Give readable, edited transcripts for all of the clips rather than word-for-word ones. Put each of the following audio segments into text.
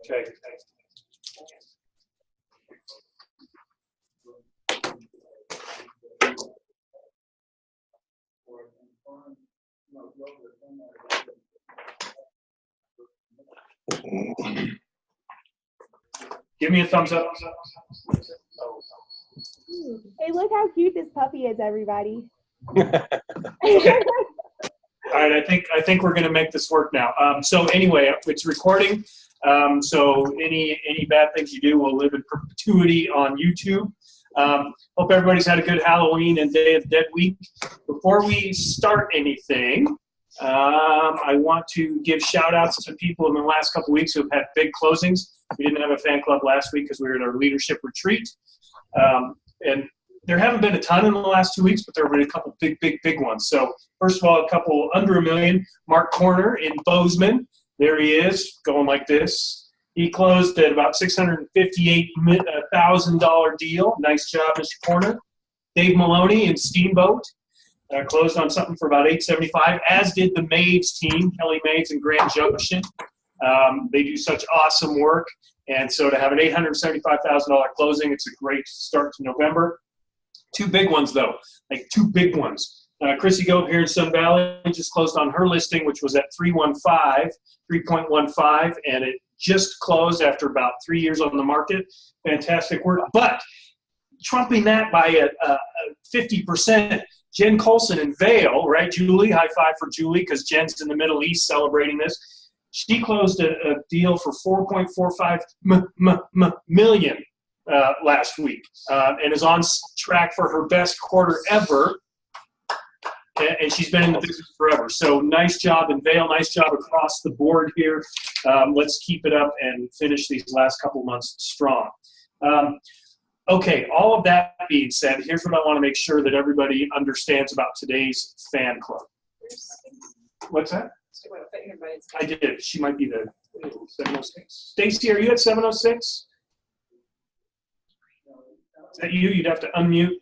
Okay. Give me a thumbs up. Hey, look how cute this puppy is, everybody. Okay. All right, I think we're going to make this work now. So anyway, it's recording. So any bad things you do will live in perpetuity on YouTube. Hope everybody's had a good Halloween and Day of the Dead week. Before we start anything, I want to give shout outs to people in the last couple of weeks who have had big closings. We didn't have a fan club last week because we were at our leadership retreat. And there haven't been a ton in the last 2 weeks, but there have been a couple big ones. So first of all, a couple under $1 million. Mark Corner in Bozeman. There he is, going like this. He closed at about $658,000 deal. Nice job, Mr. Corner. Dave Maloney in Steamboat. Closed on something for about $875, as did the Maves team, Kelly Maves and Grand Junction. They do such awesome work. And so to have an $875,000 closing, it's a great start to November. Two big ones, though, like two big ones. Chrissy Goat here in Sun Valley just closed on her listing, which was at 3.15, and it just closed after about 3 years on the market. Fantastic work. But trumping that by a 50%, Jen Colson in Vail, right, Julie? High five for Julie, because Jen's in the Middle East celebrating this. She closed a deal for $4.45 million last week and is on track for her best quarter ever. And she's been in the business forever. So nice job in Vail, nice job across the board here. Let's keep it up and finish these last couple months strong. Okay, all of that being said, here's what I want to make sure that everybody understands about today's fan club. What's that? I did. She might be the 706. Stacy, are you at 706? Is that you? You'd have to unmute.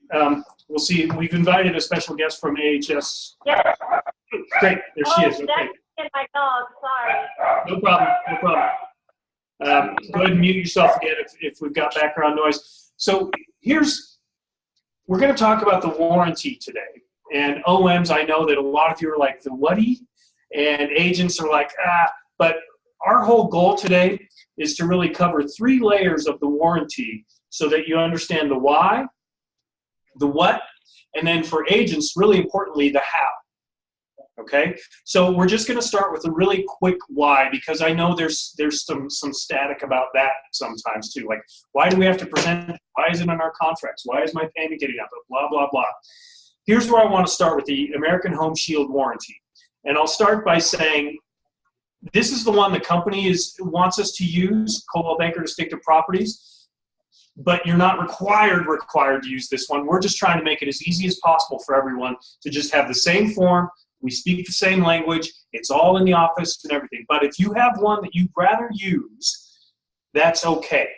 We'll see. We've invited a special guest from AHS. Yes. Great. There she is. Okay. That's my dog. Sorry. No problem. No problem. Go ahead and mute yourself again if we've got background noise. So we're going to talk about the warranty today. And OMs, I know that a lot of you are like, the whaty? And agents are like, but our whole goal today is to really cover 3 layers of the warranty so that you understand the why, the what, and then for agents, really importantly, the how. Okay, so we're just going to start with a really quick why, because I know there's some static about that sometimes too. Like, why do we have to present it? Why is it in our contracts? Why is my payment getting up? Blah, blah, blah. Here's where I want to start with the American Home Shield warranty. And I'll start by saying this is the one the company wants us to use, Coldwell Banker Distinctive Properties, but you're not required to use this one. We're just trying to make it as easy as possible for everyone to just have the same form. We speak the same language. It's all in the office and everything. But if you have one that you'd rather use, that's okay.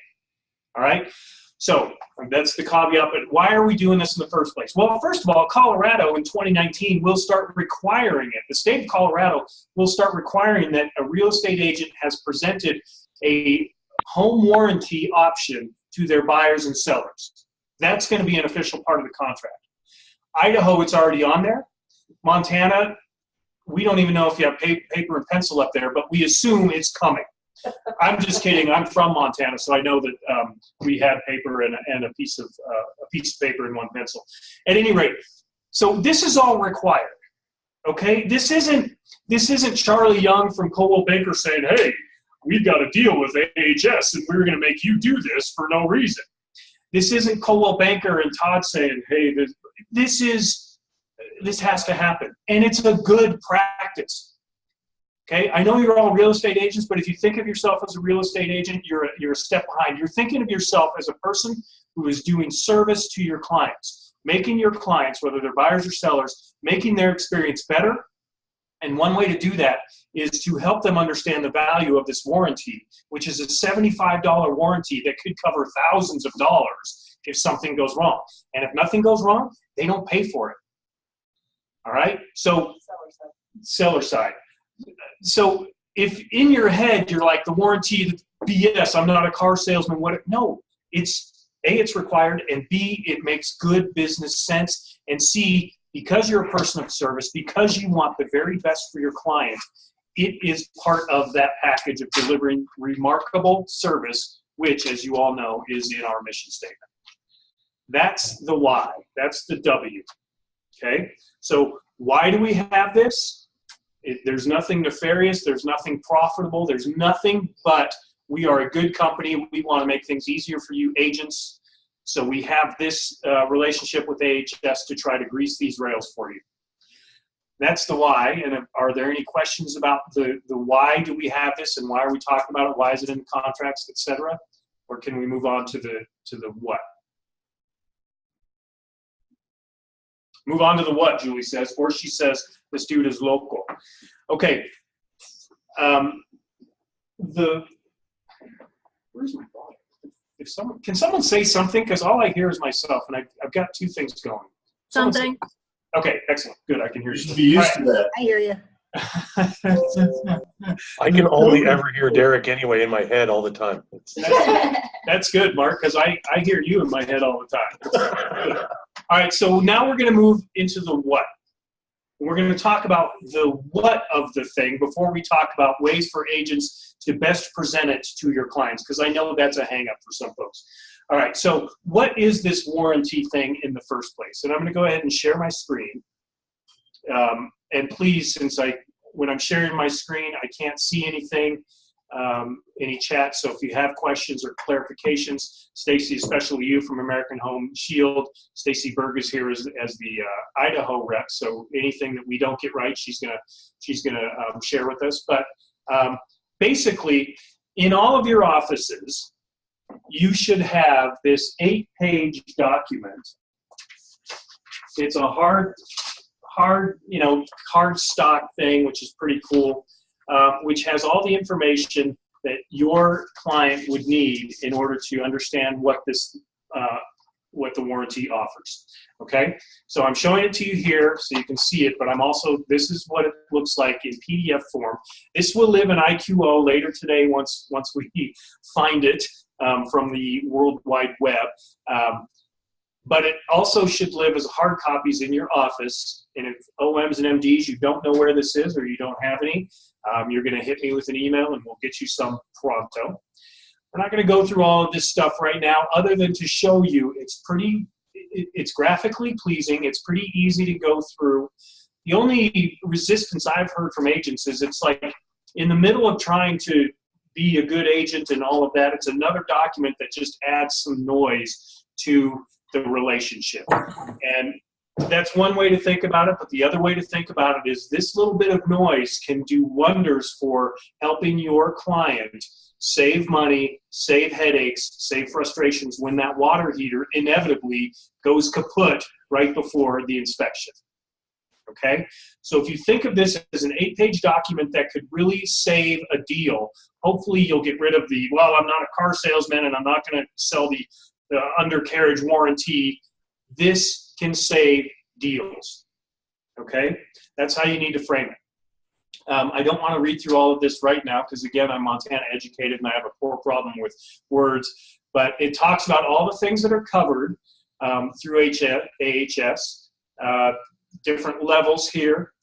All right? So that's the caveat. But why are we doing this in the first place? Well, first of all, Colorado in 2019 will start requiring it. The state of Colorado will start requiring that a real estate agent has presented a home warranty option to their buyers and sellers. That's going to be an official part of the contract. Idaho, it's already on there. Montana, we don't even know if you have paper and pencil up there, but we assume it's coming. I'm just kidding. I'm from Montana, so I know that we had paper and a piece of paper and one pencil. At any rate, so this is all required. Okay, this isn't Charlie Young from Coldwell Banker saying, "Hey, we've got a deal with AHS, and we're going to make you do this for no reason." This isn't Coldwell Banker and Todd saying, "Hey, this has to happen," and it's a good practice. Okay, I know you're all real estate agents, but if you think of yourself as a real estate agent, you're a step behind. You're thinking of yourself as a person who is doing service to your clients, making your clients, whether they're buyers or sellers, making their experience better. And one way to do that is to help them understand the value of this warranty, which is a $75 warranty that could cover thousands of dollars if something goes wrong. And if nothing goes wrong, they don't pay for it. All right? So, seller side. So if in your head you're like, the warranty, BS, I'm not a car salesman, no, it's A, it's required, and B, it makes good business sense, and C, because you're a person of service, because you want the very best for your client, it is part of that package of delivering remarkable service, which, as you all know, is in our mission statement. That's the why. That's the W. Okay? So why do we have this? There's nothing nefarious. There's nothing profitable. There's nothing but we are a good company. We want to make things easier for you agents. So we have this relationship with AHS to try to grease these rails for you. That's the why. And are there any questions about the why do we have this and why are we talking about it? Why is it in the contracts, etc.? Or can we move on to the what? Move on to the what, Julie says, or she says this dude is local. Okay. Where's my body? Can someone say something? Because all I hear is myself, and I've got two things going. Something. Okay, excellent. Good, I can hear you. You should be used to that. I hear you. I can only ever hear Derek anyway in my head all the time. That's good, Mark, because I hear you in my head all the time. All right, so now we're going to move into the what. We're going to talk about the what of the thing before we talk about ways for agents to best present it to your clients, because I know that's a hang-up for some folks. All right, so what is this warranty thing in the first place? And I'm going to go ahead and share my screen. And please, when I'm sharing my screen, I can't see anything, any chat. So if you have questions or clarifications, Stacy, especially you from American Home Shield, Stacy Berg is here as the Idaho rep. So anything that we don't get right, she's gonna share with us. But basically, in all of your offices, you should have this 8-page document. It's a hard stock thing, which is pretty cool, which has all the information that your client would need in order to understand what the warranty offers. Okay, so I'm showing it to you here so you can see it, but this is what it looks like in PDF form. This will live in IQO later today once we find it from the World Wide Web. But it also should live as hard copies in your office. And if OMs and MDs, you don't know where this is or you don't have any, you're going to hit me with an email and we'll get you some pronto. We're not going to go through all of this stuff right now other than to show you it's graphically pleasing. It's pretty easy to go through. The only resistance I've heard from agents is it's like in the middle of trying to be a good agent and all of that, it's another document that just adds some noise to the relationship. And that's one way to think about it, but the other way to think about it is this little bit of noise can do wonders for helping your client save money, save headaches, save frustrations when that water heater inevitably goes kaput right before the inspection. Okay? So if you think of this as an 8-page document that could really save a deal, hopefully you'll get rid of well, I'm not a car salesman and I'm not going to sell the undercarriage warranty. This can save deals. Okay? That's how you need to frame it. I don't want to read through all of this right now because, again, I'm Montana educated and I have a poor problem with words. But it talks about all the things that are covered through AHS, different levels here.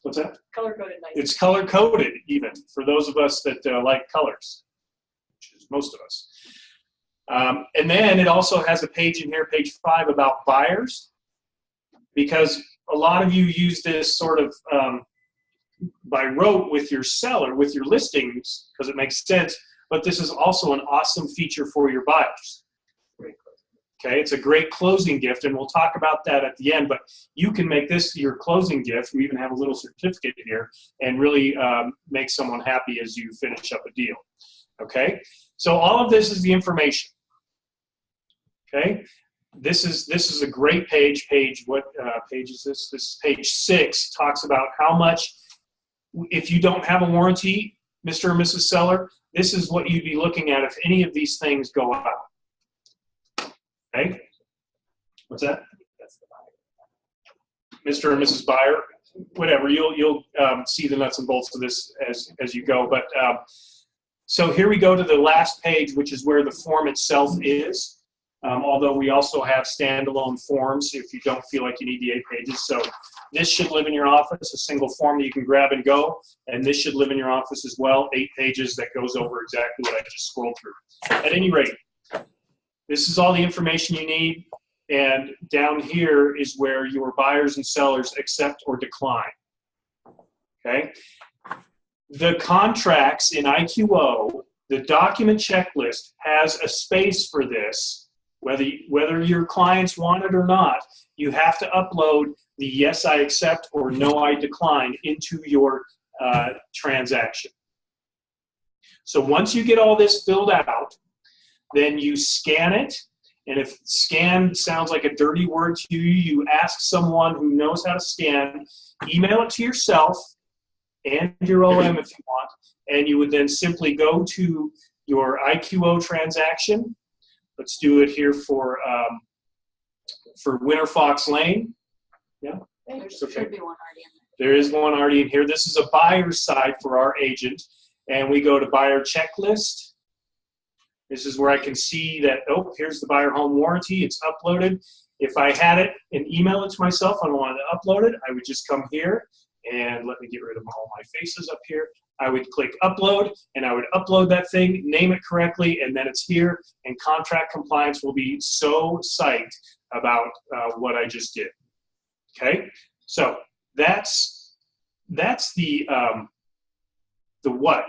What's that? Color-coded nice. It's color-coded, even, for those of us that like colors, which is most of us. And then it also has a page in here, page 5, about buyers, because a lot of you use this sort of by rote with your seller, with your listings, because it makes sense, but this is also an awesome feature for your buyers. Okay, it's a great closing gift, and we'll talk about that at the end, but you can make this your closing gift. We even have a little certificate here, and really make someone happy as you finish up a deal. Okay, so all of this is the information. Okay, this is a great page. What page is this? This is page 6. Talks about how much, if you don't have a warranty, Mr. or Mrs. Seller, this is what you'd be looking at if any of these things go out. Okay, what's that? Mr. or Mrs. Buyer. whatever, you'll see the nuts and bolts of this as you go. But so here we go to the last page, which is where the form itself is. Although we also have standalone forms if you don't feel like you need the 8 pages. So this should live in your office, a single form that you can grab and go. And this should live in your office as well, 8 pages that goes over exactly what I just scrolled through. At any rate, this is all the information you need. And down here is where your buyers and sellers accept or decline. Okay? The contracts in IQO, the document checklist, has a space for this. Whether your clients want it or not, you have to upload the yes, I accept or no, I decline into your transaction. So once you get all this filled out, then you scan it. And if scan sounds like a dirty word to you, you ask someone who knows how to scan, email it to yourself and your OM if you want, and you would then simply go to your IQO transaction. Let's do it here for Winter Fox Lane. Yeah, There okay. should be one already in There is one already in here. This is a buyer's side for our agent, and we go to buyer checklist. This is where I can see that, oh, here's the buyer home warranty. It's uploaded. If I had it and email it to myself and I wanted to upload it, I would just come here and let me get rid of all my faces up here. I would click upload and I would upload that thing, name it correctly, and then it's here, and contract compliance will be so psyched about what I just did. Okay, so that's the what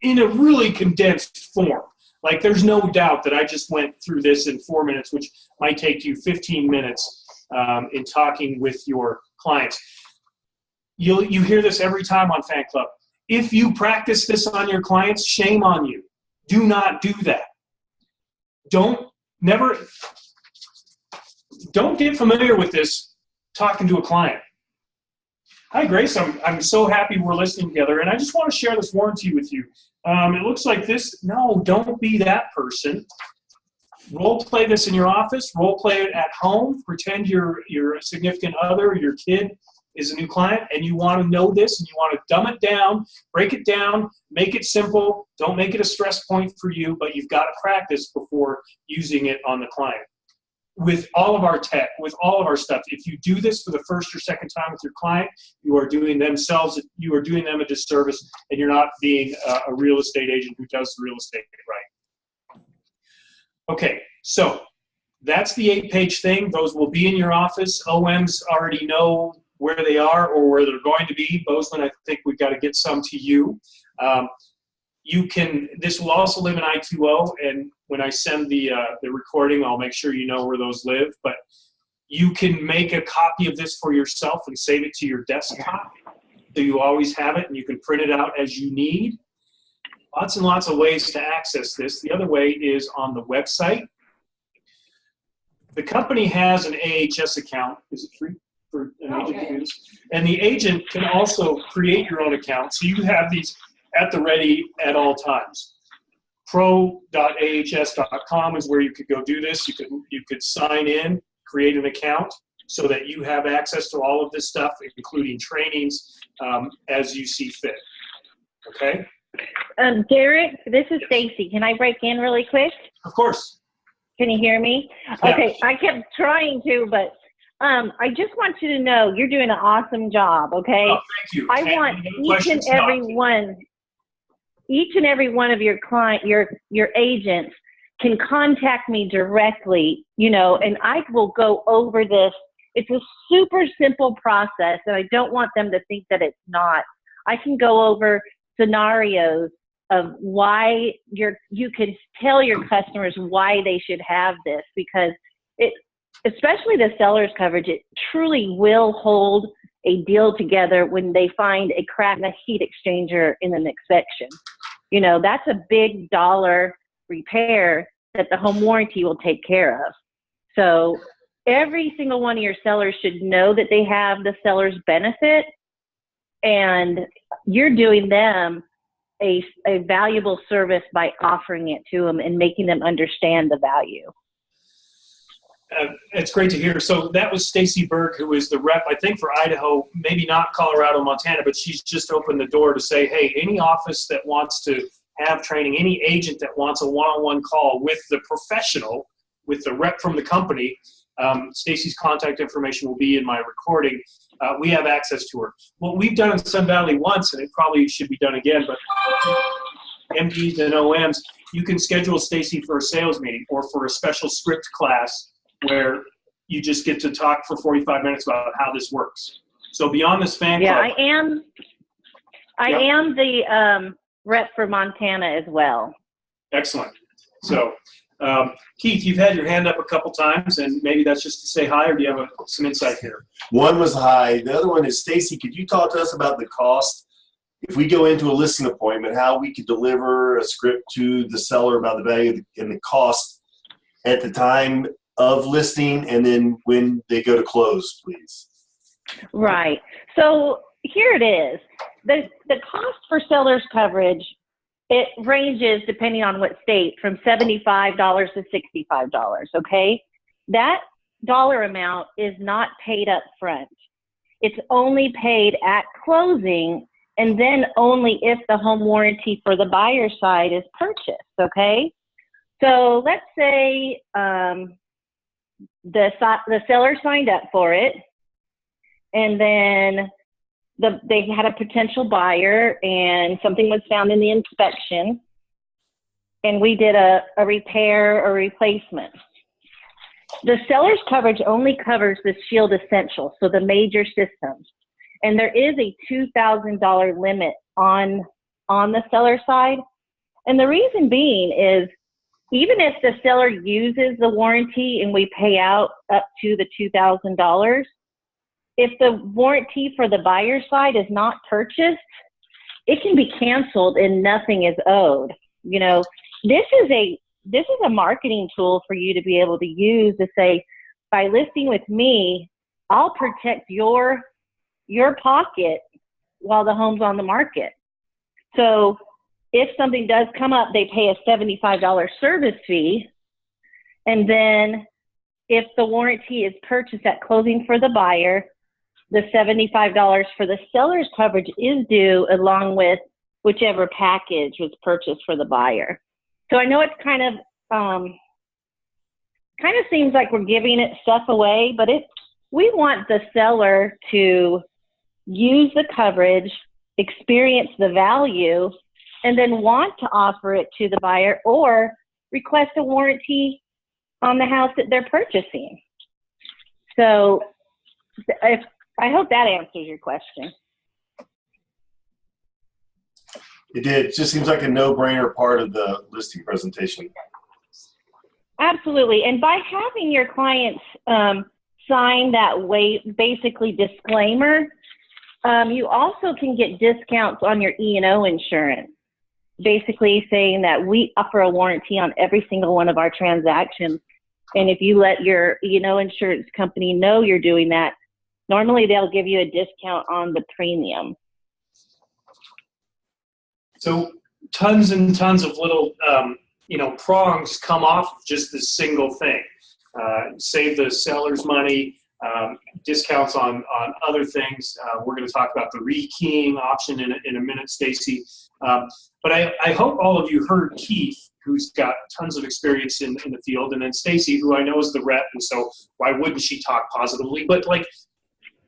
in a really condensed form. Like, there's no doubt that I just went through this in 4 minutes, which might take you 15 minutes in talking with your clients. You hear this every time on Fan Club. If you practice this on your clients, shame on you. Do not do that. Don't get familiar with this talking to a client. Hi, Grace. I'm so happy we're listening together, and I just want to share this warranty with you. It looks like this. No, don't be that person. Role play this in your office. Role play it at home. Pretend your significant other, your kid, is a new client, and you want to know this, and you want to dumb it down, break it down, make it simple. Don't make it a stress point for you, but you've got to practice before using it on the client. With all of our tech, with all of our stuff, if you do this for the first or second time with your client, you are doing them a disservice, and you're not being a real estate agent who does the real estate right. Okay, so that's the 8-page thing. Those will be in your office. OMs already know where they are or where they're going to be. Bozeman, I think we've got to get some to you. This will also live in IQO, and when I send the recording, I'll make sure you know where those live. But you can make a copy of this for yourself and save it to your desktop, so you always have it, and you can print it out as you need. Lots and lots of ways to access this. The other way is on the website. The company has an AHS account. Is it free for an agent to do this? And the agent can also create your own account, so you have these at the ready at all times. Pro.ahs.com is where you could go do this. You could sign in, create an account, so that you have access to all of this stuff, including trainings, as you see fit. Okay? Derek, this is Stacy. Can I break in really quick? Of course. Can you hear me? Yeah. Okay, I kept trying to, but I just want you to know you're doing an awesome job, okay? Oh, thank you. I want each and every one of your your agents can contact me directly, and I will go over this. It's a super simple process, and I don't want them to think that it's not. I can go over scenarios of why you can tell your customers why they should have this, because especially the seller's coverage, it truly will hold a deal together when they find a crack in a heat exchanger in an inspection. That's a big dollar repair that the home warranty will take care of. So every single one of your sellers should know that they have the seller's benefit, and you're doing them a valuable service by offering it to them and making them understand the value. It's great to hear. So that was Stacy Berg, who is the rep, I think, for Idaho, maybe not Colorado, Montana, but she's just opened the door to say, hey, any office that wants to have training, any agent that wants a one-on-one call with the professional, with the rep from the company, Stacy's contact information will be in my recording. We have access to her. What we've done in Sun Valley once, and it probably should be done again, but MDs and OMs, you can schedule Stacy for a sales meeting or for a special script class where you just get to talk for 45 minutes about how this works. So beyond this fan club. I am the rep for Montana as well. Excellent. So, Keith, you've had your hand up a couple times, and maybe that's just to say hi, or do you have some insight here? One was hi. The other one is, Stacy, could you talk to us about the cost? If we go into a listing appointment, how we could deliver a script to the seller about the value and the cost at the time of listing, and then when they go to close, please. Right. So here it is. The cost for seller's coverage, it ranges depending on what state from $75 to $65, okay? That dollar amount is not paid up front. It's only paid at closing, and then only if the home warranty for the buyer side is purchased, okay? So let's say the seller signed up for it, and then they had a potential buyer and something was found in the inspection, and we did a repair or replacement. The seller's coverage only covers the Shield Essentials, so the major systems. And there is a $2,000 limit on the seller side. And the reason being is, even if the seller uses the warranty and we pay out up to the $2,000, if the warranty for the buyer side is not purchased, it can be canceled and nothing is owed. You know, this is a marketing tool for you to be able to use to say, by listing with me, I'll protect your pocket while the home's on the market. So if something does come up, they pay a $75 service fee. And then if the warranty is purchased at closing for the buyer, the $75 for the seller's coverage is due along with whichever package was purchased for the buyer. So I know it's kind of seems like we're giving it stuff away, but we want the seller to use the coverage, experience the value, and then want to offer it to the buyer or request a warranty on the house that they're purchasing. So I hope that answers your question. It did. It just seems like a no-brainer part of the listing presentation. Absolutely. And by having your clients sign that basically disclaimer, you also can get discounts on your E&O insurance, basically saying that we offer a warranty on every single one of our transactions. And if you let your E&O insurance company know you're doing that, normally they'll give you a discount on the premium. So tons and tons of little, prongs come off just this single thing. Save the seller's money, discounts on other things. We're going to talk about the rekeying option in a minute, Stacy. But I hope all of you heard Keith, who's got tons of experience in the field, and then Stacy, who I know is the rep, and so why wouldn't she talk positively? But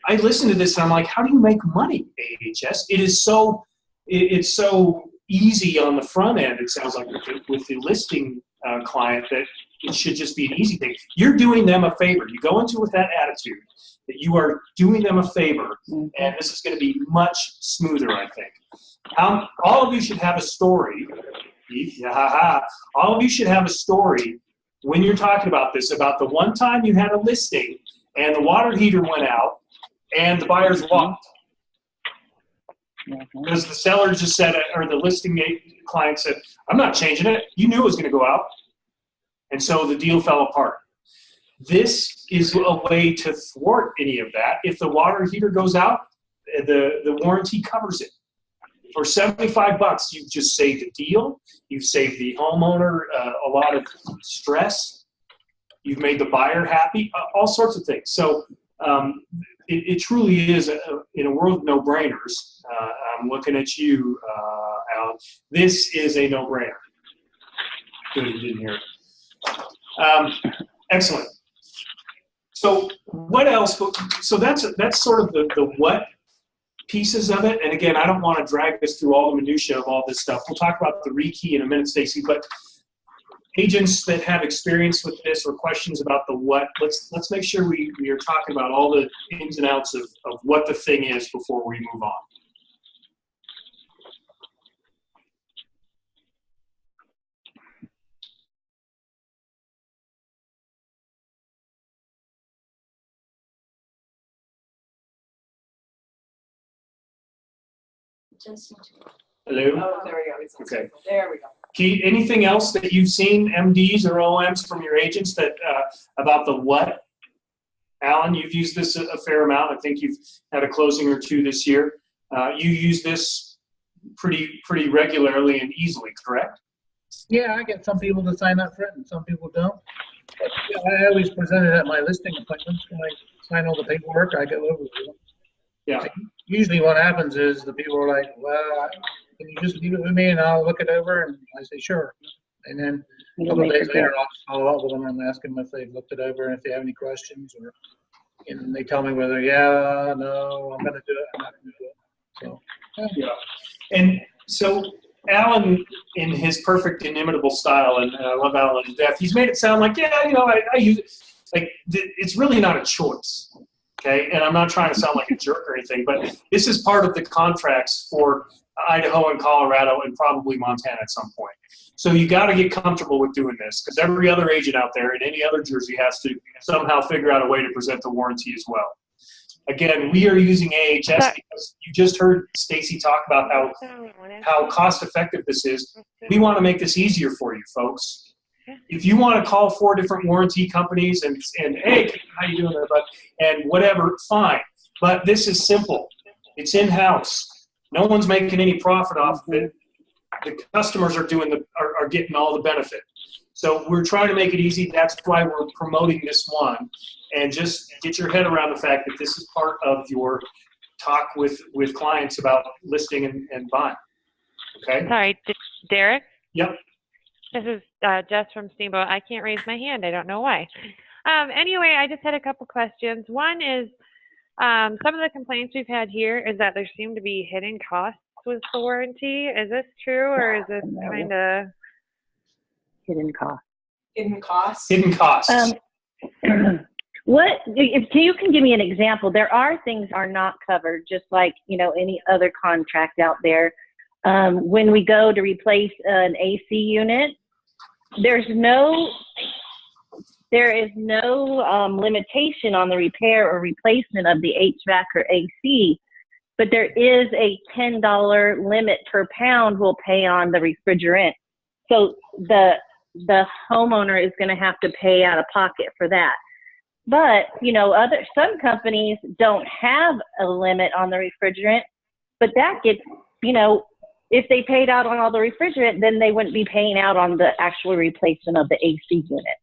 I listened to this and I'm like, how do you make money, AHS? It's so easy on the front end, it sounds like, with the listing client, that it should just be an easy thing. You're doing them a favor. You go into it with that attitude that you are doing them a favor, and this is going to be much smoother, I think. All of you should have a story. All of you should have a story when you're talking about this, about the one time you had a listing and the water heater went out and the buyers walked. Because the seller just said, or the listing client said, I'm not changing it. You knew it was going to go out. And so the deal fell apart. This is a way to thwart any of that. If the water heater goes out, the warranty covers it. For $75, you've just saved a deal. You've saved the homeowner a lot of stress. you've made the buyer happy, all sorts of things. So it truly is, in a world of no-brainers, I'm looking at you, Alan, this is a no-brainer. Good, you didn't hear it. Excellent. So what else? So that's sort of the what pieces of it. And again, I don't want to drag us through all the minutia of all this stuff. We'll talk about the rekey in a minute, Stacy. But agents that have experience with this or questions about the what, let's make sure we are talking about all the ins and outs of what the thing is before we move on. Hello? Oh, there we go. Okay. There we go. Keith, anything else that you've seen, MDs or OMs from your agents that about the what? Alan, you've used this a fair amount. I think you've had a closing or two this year. You use this pretty regularly and easily, correct? Yeah, I get some people to sign up for it and some people don't. But, I always present it at my listing appointments. When I sign all the paperwork, I go over it. Yeah. Usually what happens is the people are like, well, can you just leave it with me and I'll look it over? And I say, sure. And then a couple of days later, I'll follow up with them and ask them if they've looked it over and if they have any questions, and they tell me whether, yeah, no, I'm going to do it, I'm not going to do it. So, yeah. And so Alan, in his perfect inimitable style, and I love Alan to death, he's made it sound like, yeah, I use it. Like, it's really not a choice. Okay, and I'm not trying to sound like a jerk or anything, but this is part of the contracts for Idaho and Colorado and probably Montana at some point. So you got to get comfortable with doing this, because every other agent out there in any other Jersey has to somehow figure out a way to present the warranty as well. Again, we are using AHS because you just heard Stacy talk about how cost effective this is. We want to make this easier for you folks. If you want to call 4 different warranty companies and hey, how you doing there, bud? And whatever, fine. But this is simple. It's in-house. No one's making any profit off of it. The customers are are getting all the benefit. So we're trying to make it easy. That's why we're promoting this one. And just get your head around the fact that this is part of your talk with clients about listing and buying. Okay? Sorry, Derek? Yep. This is Jess from Steamboat. I can't raise my hand. I don't know why. Anyway, I just had a couple questions. One is some of the complaints we've had here is that there seem to be hidden costs with the warranty. Is this true, or is this kind of Hidden cost. Hidden costs? Hidden costs. If you can give me an example, there are things are not covered, just like, any other contract out there. When we go to replace an AC unit, there is no limitation on the repair or replacement of the HVAC or AC, but there is a $10 limit per pound we'll pay on the refrigerant. So the homeowner is going to have to pay out of pocket for that. But, some companies don't have a limit on the refrigerant, but that gets, if they paid out on all the refrigerant, then they wouldn't be paying out on the actual replacement of the AC unit.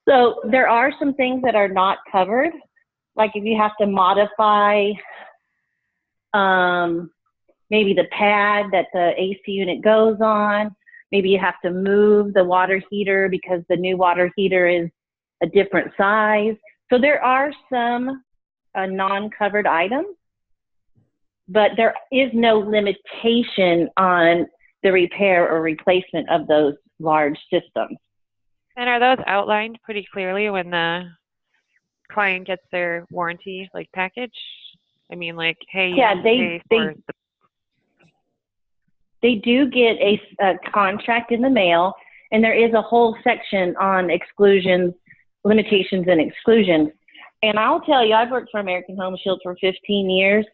So there are some things that are not covered, like if you have to modify maybe the pad that the AC unit goes on, maybe you have to move the water heater because the new water heater is a different size. So there are some non-covered items, but there is no limitation on the repair or replacement of those large systems. And are those outlined pretty clearly when the client gets their warranty package? I mean, hey, yeah, they do get a contract in the mail, and there is a whole section on exclusions, limitations and exclusions. And I'll tell you, I've worked for American Home Shield for 15 years,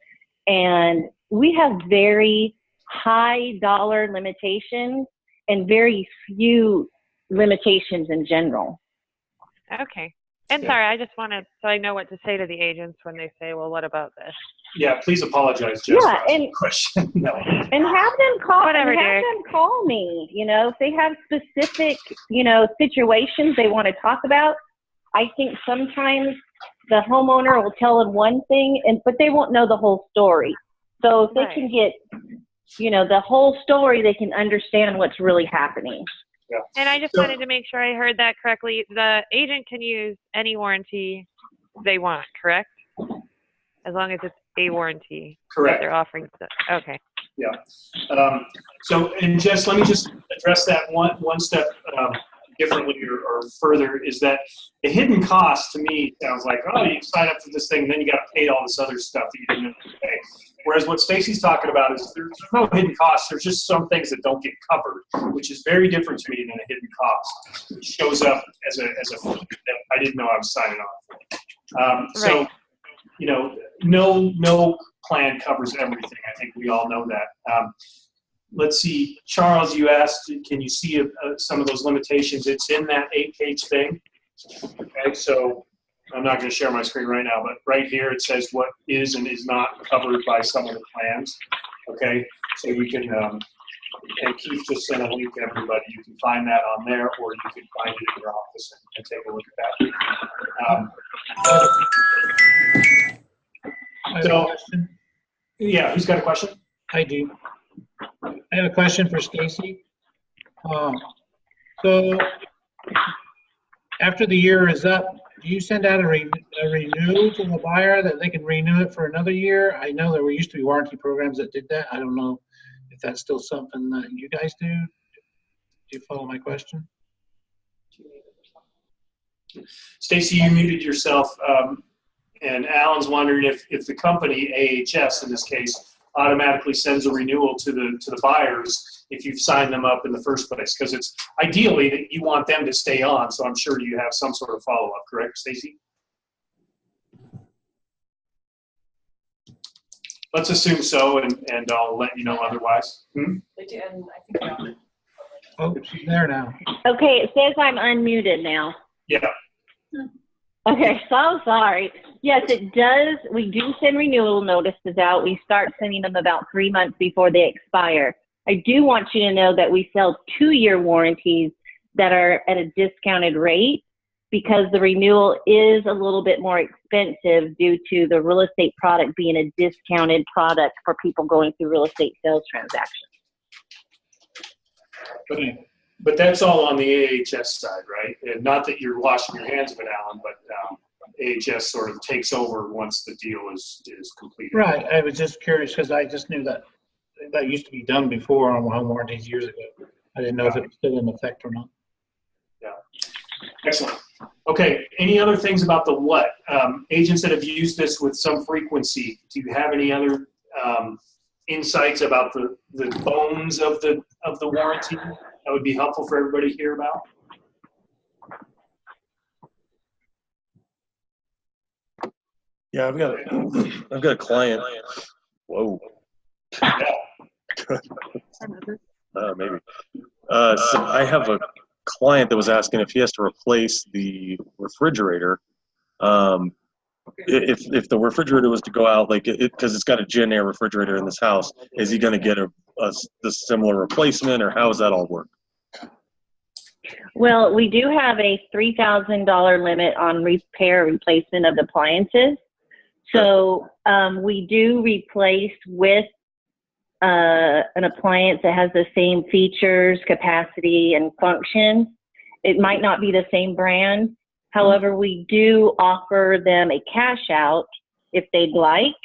and we have very high dollar limitations and very few limitations in general. Okay. And sorry, I just wanted, so I know what to say to the agents when they say, well, what about this? Yeah, please apologize, Jess. Yeah, and question. No. And have them call. Them call me. If they have specific, situations they want to talk about, I think sometimes the homeowner will tell them one thing, but they won't know the whole story. So if they can get, the whole story, they can understand what's really happening. Yeah. And I just wanted to make sure I heard that correctly. The agent can use any warranty they want, correct? As long as it's a warranty. Correct. That they're offering. Okay. Yeah. And Jess, let me just address that one step differently or further, is that the hidden cost to me sounds like, oh, you sign up for this thing and then you got to pay all this other stuff that you didn't have to pay. Whereas what Stacy's talking about is there's no hidden cost. There's just some things that don't get covered, which is very different to me than a hidden cost. It shows up as a fee that I didn't know I was signing on for. So, no plan covers everything. I think we all know that. Let's see, Charles, you asked, can you see some of those limitations? It's in that 8-page thing. Okay, so I'm not going to share my screen right now, but right here it says what is and is not covered by some of the plans. Okay, so you can, and Keith just sent a link to everybody. You can find that on there, or you can find it in your office and take a look at that. I have a question. Yeah, who's got a question? I do. I have a question for Stacy. So after the year is up, do you send out a renewal to the buyer that they can renew it for another year? I know there used to be warranty programs that did that. I don't know if that's still something that you guys do. Do you follow my question? Stacy, you muted yourself, and Alan's wondering if the company, AHS in this case, automatically sends a renewal to the buyers if you've signed them up in the first place, because it's ideally that you want them to stay on. So I'm sure you have some sort of follow-up, correct, Stacy? Let's assume so, and I'll let you know otherwise. They do, and I think Oh, she's there now. Okay, it says I'm unmuted now. Yeah. Okay, so sorry. Yes, it does. We do send renewal notices out. We start sending them about 3 months before they expire. I do want you to know that we sell 2-year warranties that are at a discounted rate because the renewal is a little bit more expensive due to the real estate product being a discounted product for people going through real estate sales transactions. But that's all on the AHS side, right? And not that you're washing your hands of it, Alan, but AHS sort of takes over once the deal is completed. Right. I was just curious because I just knew that used to be done before on home warranties years ago. I didn't know if it was still in effect or not. Yeah. Excellent. Okay. Any other things about the what? Agents that have used this with some frequency, do you have any other insights about the bones of the warranty that would be helpful for everybody to hear about? Yeah, I've got a client. Whoa. Yeah. Maybe. So I have a client that was asking if he has to replace the refrigerator. If the refrigerator was to go out, like because it's got a Gen Air refrigerator in this house, is he going to get the similar replacement, or how does that all work? Well, we do have a $3,000 limit on repair replacement of appliances. So we do replace with an appliance that has the same features, capacity, and function. It might not be the same brand. However, we do offer them a cash out if they'd like.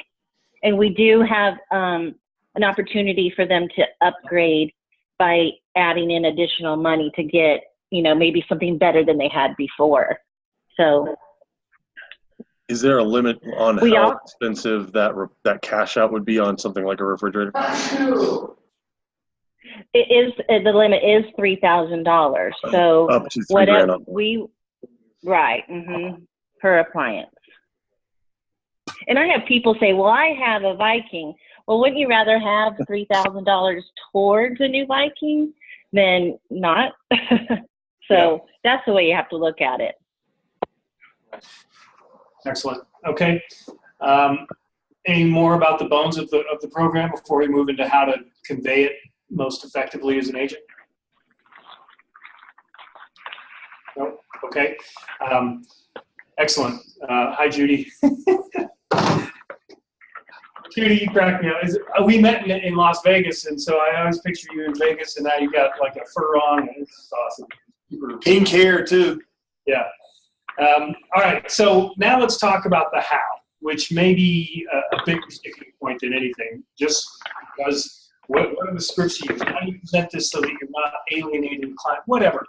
And we do have an opportunity for them to upgrade by adding in additional money to get, maybe something better than they had before. So, is there a limit on how expensive that cash out would be on something like a refrigerator? It is, the limit is $3,000. So up to whatever $3,000. Right, per appliance. And I have people say, well, I have a Viking. Well, wouldn't you rather have $3,000 towards a new Viking than not? So that's the way you have to look at it. Excellent. Okay. Any more about the bones of the program before we move into how to convey it most effectively as an agent? Nope. Okay. Excellent. Hi, Judy. Judy, you crack me up. We met in Las Vegas, and so I always picture you in Vegas, and now you got like a fur on, and it's awesome. Pink hair too. Yeah. All right. So now let's talk about the how, which may be a bigger sticking point than anything. Just because what are the scripts you use? How do you present this so that you're not alienating the client? Whatever.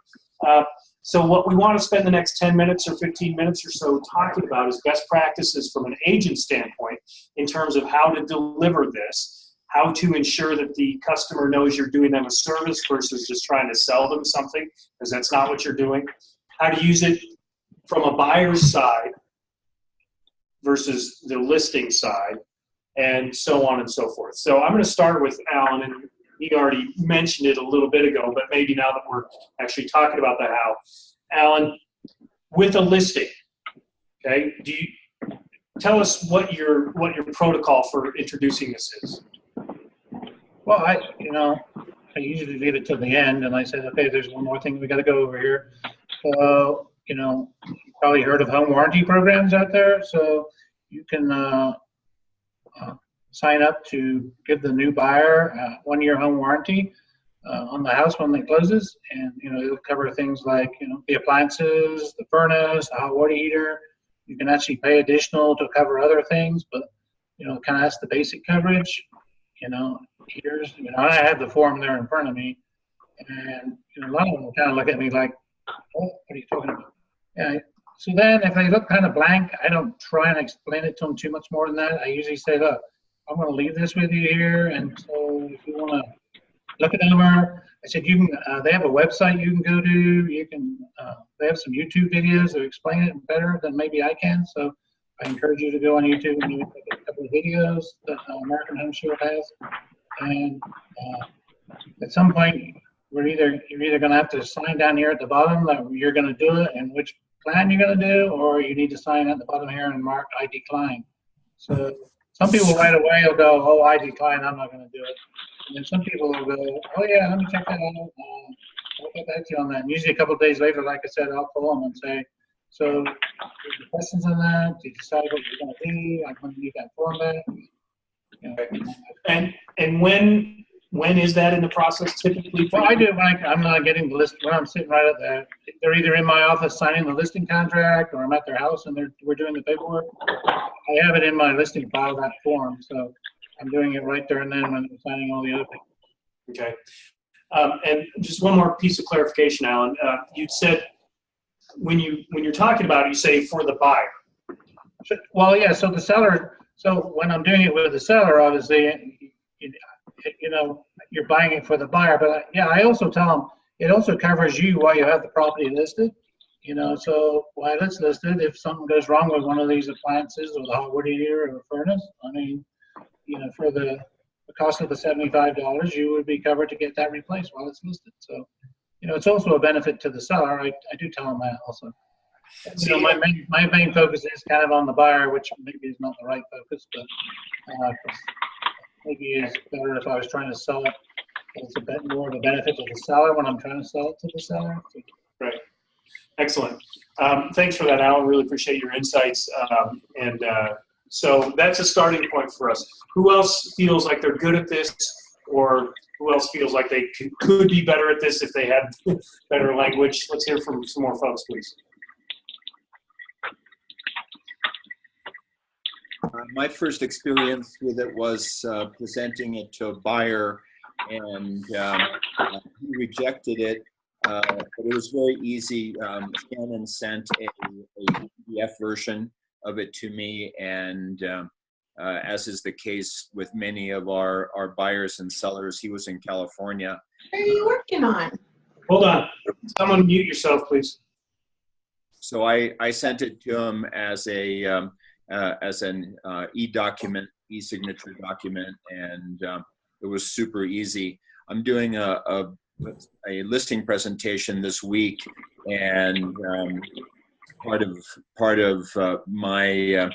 So what we want to spend the next 10 minutes or 15 minutes or so talking about is best practices from an agent standpoint in terms of how to deliver this, how to ensure that the customer knows you're doing them a service versus just trying to sell them something, because that's not what you're doing, how to use it from a buyer's side versus the listing side, and so on and so forth. So I'm going to start with Alan, and he already mentioned it a little bit ago, but maybe now that we're actually talking about the how. Alan, with a listing, okay, do you tell us what your protocol for introducing this is? Well, I usually leave it till the end, and I say, okay, there's one more thing we got to go over here. So, you probably heard of home warranty programs out there. So you can sign up to give the new buyer a 1-year home warranty on the house when it closes, and it'll cover things like the appliances, the furnace, the hot water heater. You can actually pay additional to cover other things, but kind of that's the basic coverage. Here's I have the form there in front of me, and a lot of them kind of look at me like, oh, what are you talking about? Yeah. So then if they look kind of blank, I don't try and explain it to them too much more than that. I usually say, look, I'm going to leave this with you here, and so if you want to look it over, I said you can. They have a website you can go to. You can. They have some YouTube videos that explain it better than maybe I can. So I encourage you to go on YouTube and look at a couple of videos that American Home Shield has. And at some point, you're either going to have to sign down here at the bottom that you're going to do it and which plan you're going to do, or you need to sign at the bottom here and mark I decline. So some people right away will go, oh, I decline, I'm not going to do it. And then some people will go, oh yeah, let me check that out. I'll get back to you on that. And usually a couple of days later, like I said, I'll call them and say, so any questions on that? Do you decide what you're going to do? I'm going to need that form back. And when is that in the process typically? Well, I do it when I'm not getting the list, when I'm sitting right at that. They're either in my office signing the listing contract, or I'm at their house and we're doing the paperwork. I have it in my listing file, that form, so I'm doing it right there and then when I'm signing all the other things. Okay. And just one more piece of clarification, Alan. You said when you're talking about it, you say for the buyer. Well, yeah. So the seller. So when I'm doing it with the seller, obviously, you're buying it for the buyer. But yeah, I also tell them it also covers you while you have the property listed. So while it's listed, if something goes wrong with one of these appliances or the hot water heater or the furnace, I mean, for the cost of the $75, you would be covered to get that replaced while it's listed. So, it's also a benefit to the seller. I do tell them that also. My main focus is kind of on the buyer, which maybe is not the right focus, but maybe it's better if I was trying to sell it. It's a bit more of a benefit to the seller when I'm trying to sell it to the seller. Right. Excellent. Thanks for that, Alan. Really appreciate your insights. So that's a starting point for us. Who else feels like they're good at this, or who else feels like they could be better at this if they had better language? Let's hear from some more folks, please. My first experience with it was presenting it to a buyer, and he rejected it. But it was very easy. Shannon sent a PDF version of it to me, and as is the case with many of our buyers and sellers, he was in California. What are you working on? Hold on. Someone mute yourself, please. So I sent it to him as an e-document, e-signature document, and it was super easy. I'm doing a listing presentation this week, and part of my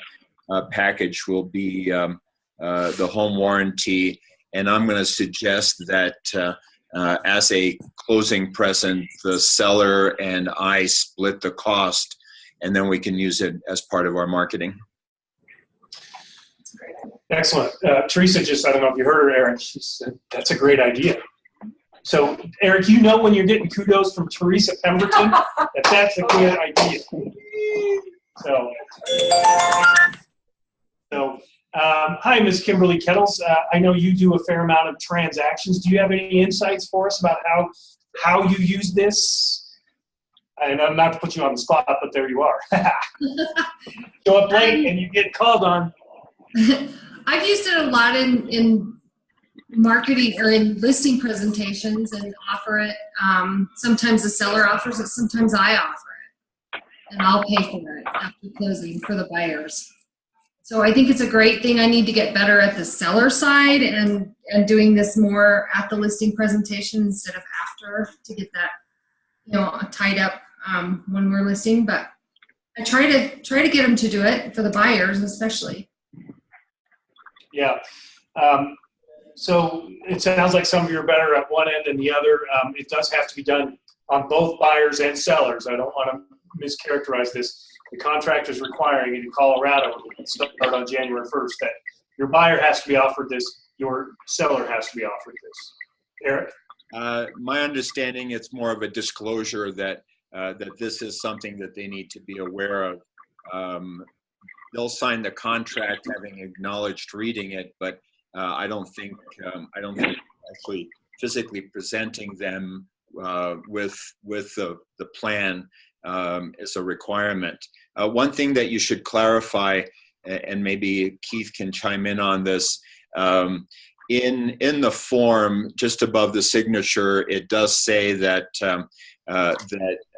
package will be the home warranty, and I'm going to suggest that as a closing present, the seller and I split the cost, and then we can use it as part of our marketing. Excellent. Teresa just, I don't know if you heard her, Eric, she said, that's a great idea. So, Eric, you know when you're getting kudos from Teresa Pemberton, that's a good idea. Hi, Ms. Kimberly Kettles. I know you do a fair amount of transactions. Do you have any insights for us about how you use this? And I'm not to put you on the spot, but there you are. Show up late and you get called on. I've used it a lot in marketing or in listing presentations and offer it. Sometimes the seller offers it, sometimes I offer it. And I'll pay for it after closing for the buyers. So I think it's a great thing. I need to get better at the seller side and doing this more at the listing presentation instead of after to get that, tied up when we're listing. But I try to get them to do it for the buyers, especially. Yeah. So it sounds like some of you are better at one end than the other. It does have to be done on both buyers and sellers. I don't want to mischaracterize this. The contract is requiring it in Colorado, start on January 1st, that your buyer has to be offered this, your seller has to be offered this. Eric? My understanding, it's more of a disclosure that this is something that they need to be aware of. They'll sign the contract having acknowledged reading it, but I don't think actually physically presenting them with the plan is a requirement. One thing that you should clarify, and maybe Keith can chime in on this, in the form just above the signature, it does say that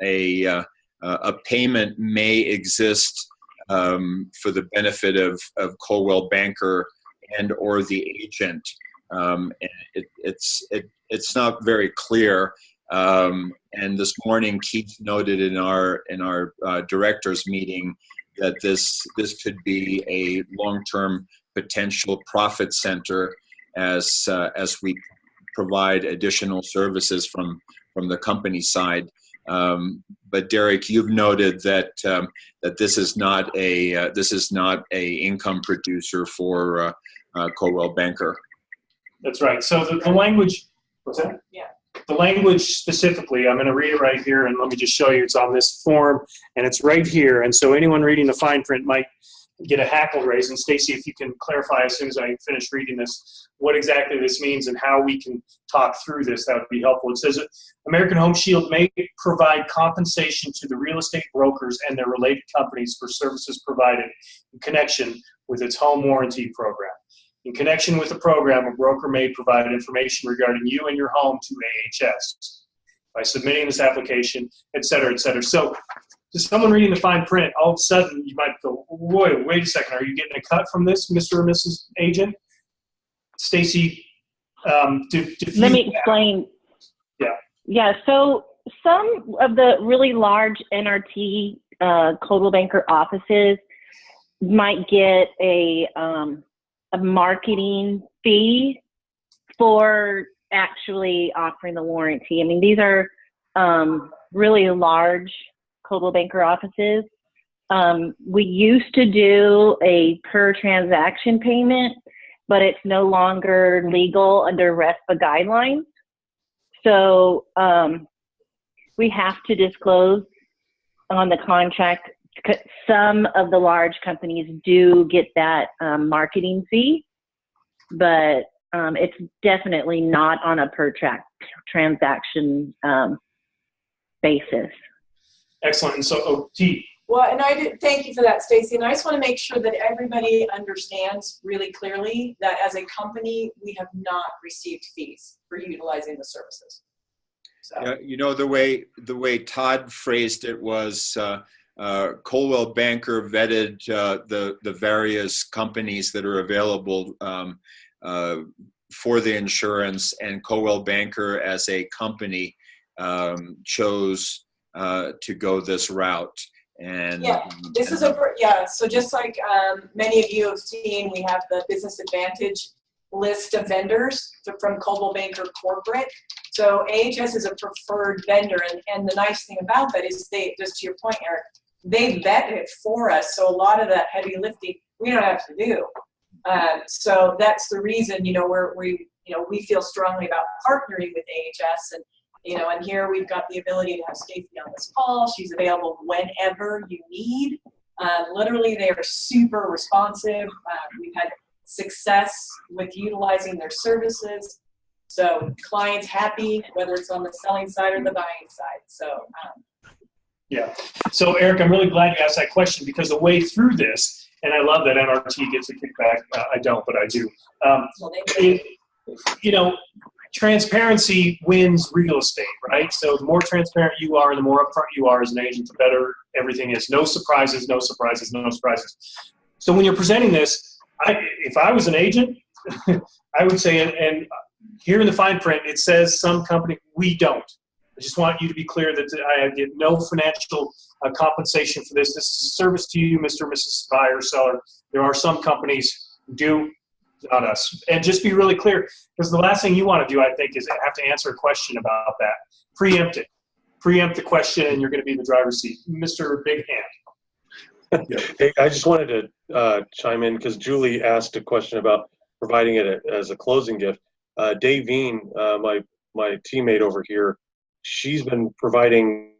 a payment may exist for the benefit of Coldwell Banker and or the agent. It's not very clear. And this morning, Keith noted in our directors meeting that this could be a long-term potential profit center as we provide additional services from the company side. But Derek, you've noted that this is not a income producer for Coldwell Banker. That's right. So the language, what's that? Yeah. The language specifically, I'm going to read it right here, and let me just show you. It's on this form, and it's right here. And so anyone reading the fine print might get a hackle raise. And Stacy, if you can clarify as soon as I finish reading this, what exactly this means and how we can talk through this, that would be helpful. It says that American Home Shield may provide compensation to the real estate brokers and their related companies for services provided in connection with its home warranty program. In connection with the program, a broker may provide information regarding you and your home to AHS by submitting this application, et cetera, et cetera. So to someone reading the fine print, all of a sudden you might go, wait a second, are you getting a cut from this, Mr. or Mrs. Agent? Stacy, let me explain. Yeah. Yeah, so some of the really large NRT Coldwell Banker offices might get a marketing fee for actually offering the warranty. I mean, these are really large Coldwell Banker offices. We used to do a per transaction payment, but it's no longer legal under RESPA guidelines. So we have to disclose on the contract. Some of the large companies do get that marketing fee, but it's definitely not on a per transaction basis. Excellent. And so, T. Well, and thank you for that, Stacy. And I just want to make sure that everybody understands really clearly that as a company, we have not received fees for utilizing the services. So. You know, the way Todd phrased it was Coldwell Banker vetted the various companies that are available for the insurance, and Coldwell Banker as a company chose to go this route. And yeah, so just like many of you have seen, we have the Business Advantage list of vendors from Coldwell Banker Corporate. So AHS is a preferred vendor, and the nice thing about that is they, just to your point, Eric, they vet it for us. So a lot of that heavy lifting we don't have to do. So that's the reason, we feel strongly about partnering with AHS, and and here we've got the ability to have Stacey on this call. She's available whenever you need. Literally, they are super responsive. We've had success with utilizing their services. So clients happy, whether it's on the selling side or the buying side. So yeah. So Eric, I'm really glad you asked that question, because the way through this, and I love that MRT gets a kickback. I don't, but I do. Transparency wins real estate, right? So the more transparent you are and the more upfront you are as an agent, the better everything is. No surprises, no surprises, no surprises. So when you're presenting this, if I was an agent, I would say, and here in the fine print, it says some company, we don't. I just want you to be clear that I get no financial compensation for this. This is a service to you, Mr. and Mrs. Buyer, seller. There are some companies who do, not us. And just be really clear, because the last thing you want to do, I think, is have to answer a question about that. Preempt it. Preempt the question, and you're going to be in the driver's seat. Mr. Big Hand. Hey, I just wanted to chime in because Julie asked a question about providing it as a closing gift. Davine, my teammate over here, she's been providing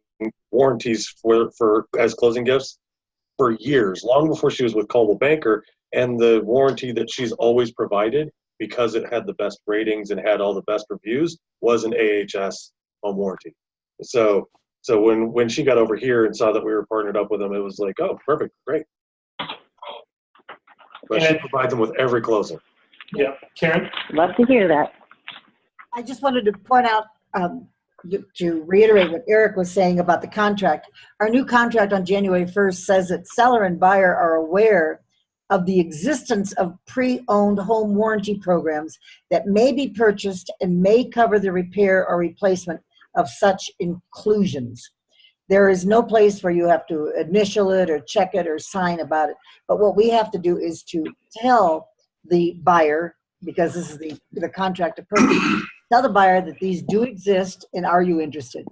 warranties for as closing gifts for years, long before she was with Coldwell Banker. And the warranty that she's always provided, because it had the best ratings and had all the best reviews, was an AHS Home Warranty. So when she got over here and saw that we were partnered up with them, it was like, oh, perfect, great. But she provides them with every closing. Yeah, Karen? Love to hear that. I just wanted to point out, to reiterate what Eric was saying about the contract. Our new contract on January 1st says that seller and buyer are aware of the existence of pre-owned home warranty programs that may be purchased and may cover the repair or replacement of such inclusions. There is no place where you have to initial it or check it or sign about it. But what we have to do is to tell the buyer, because this is the contract of purchase, tell the buyer that these do exist and are you interested?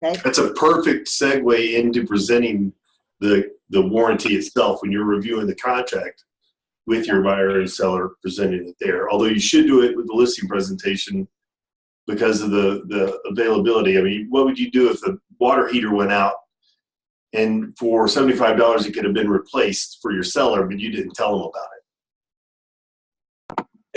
Okay. That's a perfect segue into presenting the warranty itself when you're reviewing the contract with your buyer and seller, presenting it there. Although you should do it with the listing presentation because of the availability. I mean, what would you do if the water heater went out and for $75 it could have been replaced for your seller, but you didn't tell them about it?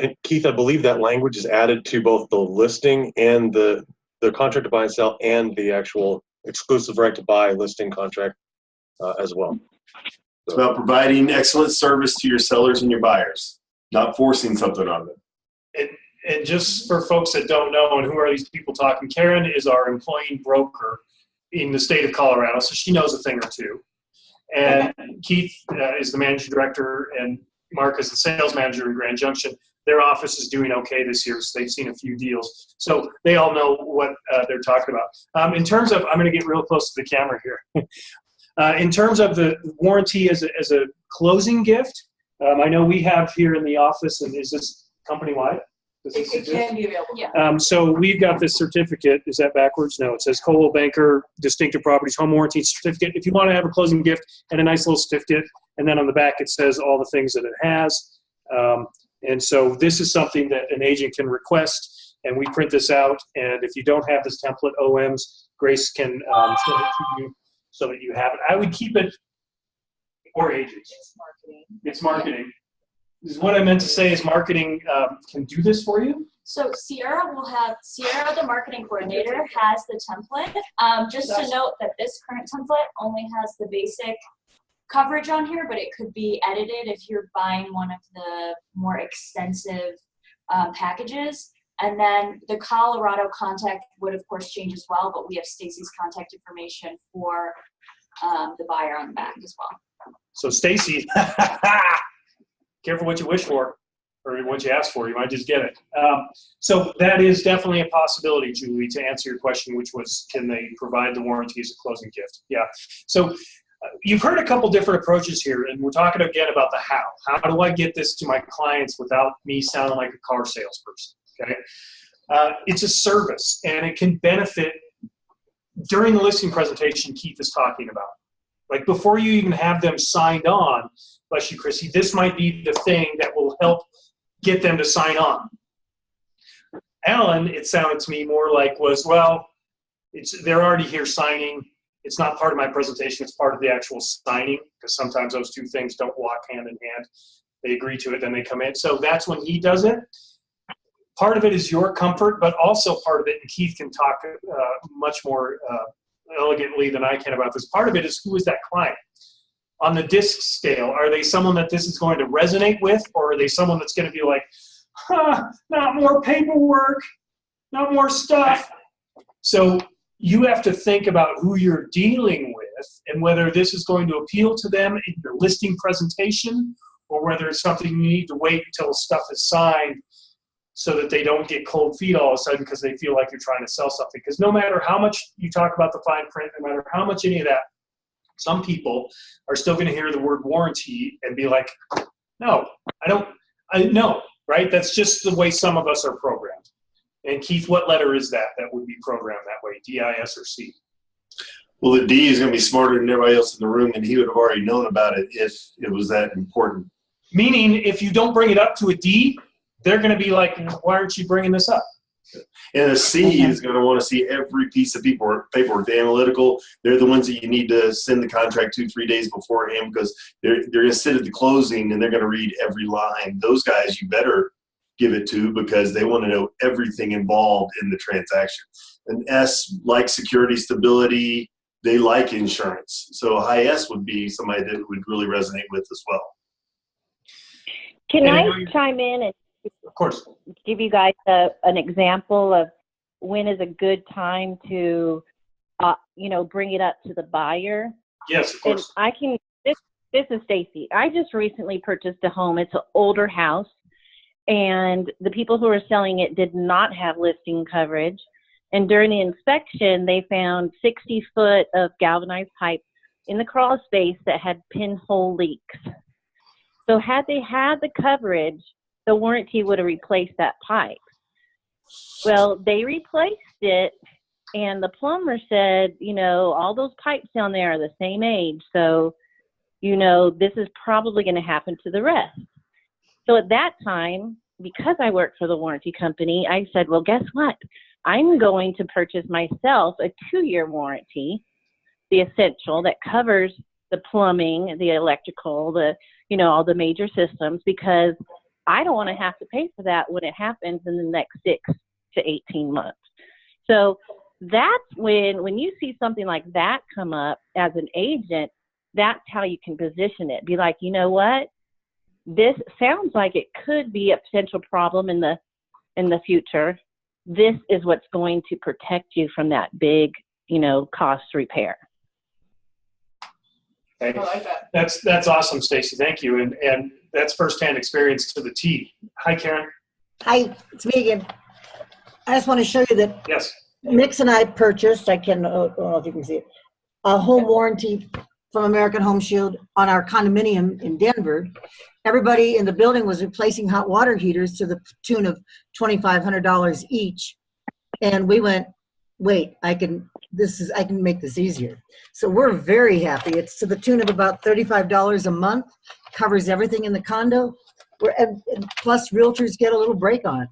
And Keith, I believe that language is added to both the listing and the contract to buy and sell and the actual exclusive right to buy listing contract as well. It's about providing excellent service to your sellers and your buyers, not forcing something on them. And just for folks that don't know, and who are these people talking, Karen is our employee broker in the state of Colorado, so she knows a thing or two. And Keith is the managing director, and Mark is the sales manager in Grand Junction. Their office is doing okay this year, so they've seen a few deals. So they all know what they're talking about. In terms of, I'm going to get real close to the camera here. In terms of the warranty as a closing gift, I know we have here in the office, and is this company-wide? It can be available, yeah. So we've got this certificate. Is that backwards? No, it says Coldwell Banker Distinctive Properties Home Warranty Certificate. If you want to have a closing gift and a nice little certificate, and then on the back it says all the things that it has. And so this is something that an agent can request, and we print this out. And if you don't have this template, OMs, Grace can send it to you so that you have it. I would keep it for agents. It's marketing. It's marketing. Is what I meant to say is marketing can do this for you? So Sierra, the marketing coordinator, has the template. Just to note that this current template only has the basic coverage on here, but it could be edited if you're buying one of the more extensive packages. And then the Colorado contact would, of course, change as well, but we have Stacy's contact information for the buyer on the back as well. So Stacy, careful what you wish for, or what you ask for. You might just get it. So that is definitely a possibility, Julie, to answer your question, which was, can they provide the warranty as a closing gift? Yeah. So You've heard a couple different approaches here, and we're talking again about the how. How do I get this to my clients without me sounding like a car salesperson? Okay, it's a service, and it can benefit during the listing presentation Keith is talking about. Like before you even have them signed on, bless you, Chrissy, this might be the thing that will help get them to sign on. Alan, it sounded to me more like they're already here signing. It's not part of my presentation. It's part of the actual signing, because sometimes those two things don't walk hand in hand. They agree to it, then they come in. So that's when he does it. Part of it is your comfort, but also part of it, and Keith can talk much more elegantly than I can about this. Part of it is, who is that client? On the DISC scale, are they someone that this is going to resonate with, or are they someone that's going to be like, not more paperwork, not more stuff? So you have to think about who you're dealing with and whether this is going to appeal to them in your listing presentation, or whether it's something you need to wait until stuff is signed so that they don't get cold feet all of a sudden because they feel like you're trying to sell something. Because no matter how much you talk about the fine print, no matter how much any of that, some people are still going to hear the word warranty and be like, no, I know, right? That's just the way some of us are programmed. And Keith, what letter is that would be programmed that way, D, I, S, or C? Well, the D is going to be smarter than everybody else in the room, and he would have already known about it if it was that important. Meaning, if you don't bring it up to a D, they're going to be like, why aren't you bringing this up? And a C is going to want to see every piece of paperwork. The analytical, they're the ones that you need to send the contract 2-3 days beforehand, because they're going to sit at the closing and they're going to read every line. Those guys you better give it to, because they want to know everything involved in the transaction. And S, like security, stability, they like insurance. So high S would be somebody that would really resonate with as well. Can I chime in and of course give you guys an example of when is a good time to, bring it up to the buyer? Yes, of course. And this is Stacy. I just recently purchased a home. It's an older house, and the people who were selling it did not have listing coverage. And during the inspection, they found 60 foot of galvanized pipe in the crawl space that had pinhole leaks. So had they had the coverage, the warranty would have replaced that pipe. Well, they replaced it, and the plumber said, all those pipes down there are the same age, so, this is probably going to happen to the rest. So at that time, because I worked for the warranty company, I said, well, guess what? I'm going to purchase myself a 2-year warranty, the essential, that covers the plumbing, the electrical, all the major systems, because I don't want to have to pay for that when it happens in the next 6 to 18 months. So that's when you see something like that come up as an agent, that's how you can position it. Be like, you know what? This sounds like it could be a potential problem in the future. This is what's going to protect you from that big, cost repair. Okay. I like that. That's awesome, Stacy. Thank you. And that's firsthand experience to the T. Hi, Karen. Hi, it's me again. I just want to show you that Yes. Mix and I purchased, I don't know if you can see it, a home warranty from American Home Shield on our condominium in Denver. Everybody in the building was replacing hot water heaters to the tune of $2,500 each. And we went, wait, I can make this easier. So we're very happy. It's to the tune of about $35 a month, covers everything in the condo, and plus realtors get a little break on it.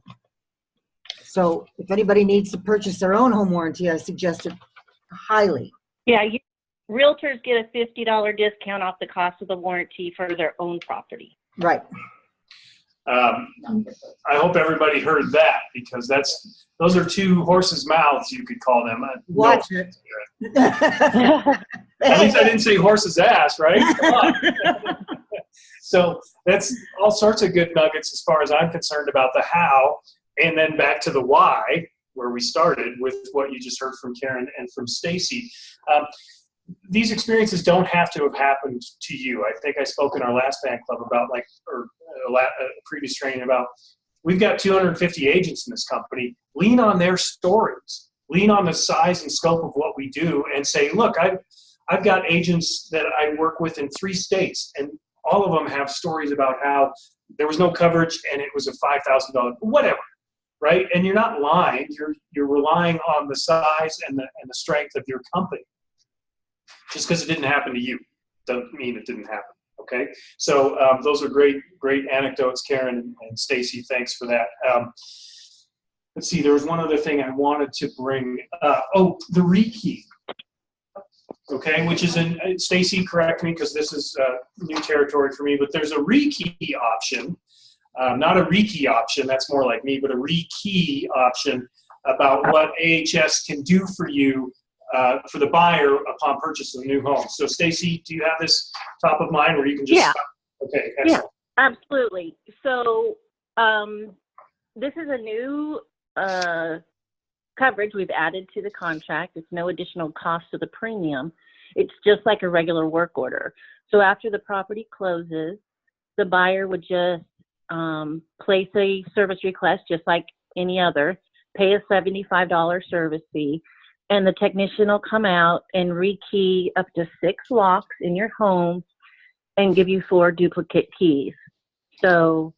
So if anybody needs to purchase their own home warranty, I suggest it highly. Yeah, realtors get a $50 discount off the cost of the warranty for their own property. Right. I hope everybody heard that, because those are two horses' mouths, you could call them. Watch it. At least I didn't say horse's ass, right? Come on. So that's all sorts of good nuggets as far as I'm concerned about the how, and then back to the why, where we started with what you just heard from Karen and from Stacy. These experiences don't have to have happened to you. I think I spoke in our last fan club about previous training about, we've got 250 agents in this company. Lean on their stories. Lean on the size and scope of what we do and say, look, I've got agents that I work with in 3 states, and all of them have stories about how there was no coverage and it was a $5,000, whatever, right? And you're not lying. You're relying on the size and the strength of your company. Just because it didn't happen to you doesn't mean it didn't happen. Okay, so those are great anecdotes, Karen and Stacy. Thanks for that. Let's see, there was one other thing I wanted to bring. Oh, the rekey. Okay, which is Stacy, correct me because this is new territory for me. But there's a rekey option, not a rekey option. That's more like me, but a rekey option about what AHS can do for you. For the buyer upon purchase of a new home. So, Stacy, do you have this top of mind where you can just stop? Okay, excellent. Yeah, absolutely. So, this is a new coverage we've added to the contract. It's no additional cost to the premium. It's just like a regular work order. So, after the property closes, the buyer would just place a service request just like any other, pay a $75 service fee, and the technician will come out and rekey up to 6 locks in your home and give you 4 duplicate keys. So